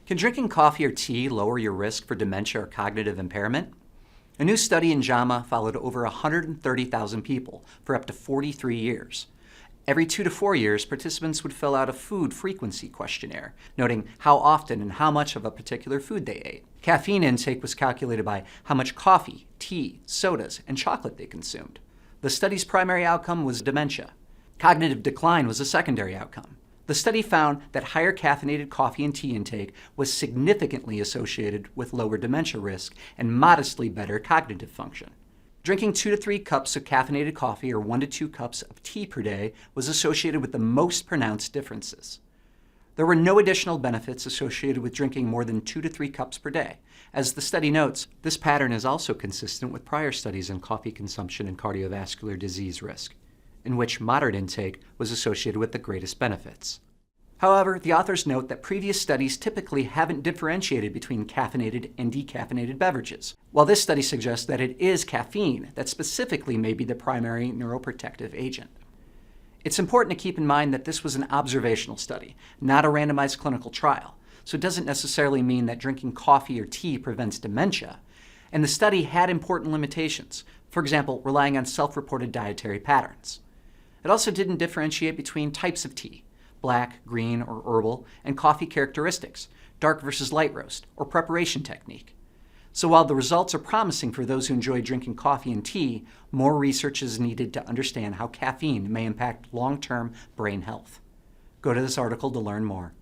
Can drinking coffee or tea lower your risk for dementia or cognitive impairment? A new study in JAMA followed over 130,000 people for up to 43 years. Every 2 to 4 years, participants would fill out a food frequency questionnaire, noting how often and how much of a particular food they ate. Caffeine intake was calculated by how much coffee, tea, sodas, and chocolate they consumed. The study's primary outcome was dementia. Cognitive decline was a secondary outcome. The study found that higher caffeinated coffee and tea intake was significantly associated with lower dementia risk and modestly better cognitive function. Drinking 2 to 3 cups of caffeinated coffee or 1 to 2 cups of tea per day was associated with the most pronounced differences. There were no additional benefits associated with drinking more than 2 to 3 cups per day. As the study notes, this pattern is also consistent with prior studies in coffee consumption and cardiovascular disease risk, in which moderate intake was associated with the greatest benefits. However, the authors note that previous studies typically haven't differentiated between caffeinated and decaffeinated beverages, while this study suggests that it is caffeine that specifically may be the primary neuroprotective agent. It's important to keep in mind that this was an observational study, not a randomized clinical trial, so it doesn't necessarily mean that drinking coffee or tea prevents dementia, and the study had important limitations, for example, relying on self-reported dietary patterns. It also didn't differentiate between types of tea, black, green, or herbal, and coffee characteristics, dark versus light roast, or preparation technique. So while the results are promising for those who enjoy drinking coffee and tea, more research is needed to understand how caffeine may impact long-term brain health. Go to this article to learn more.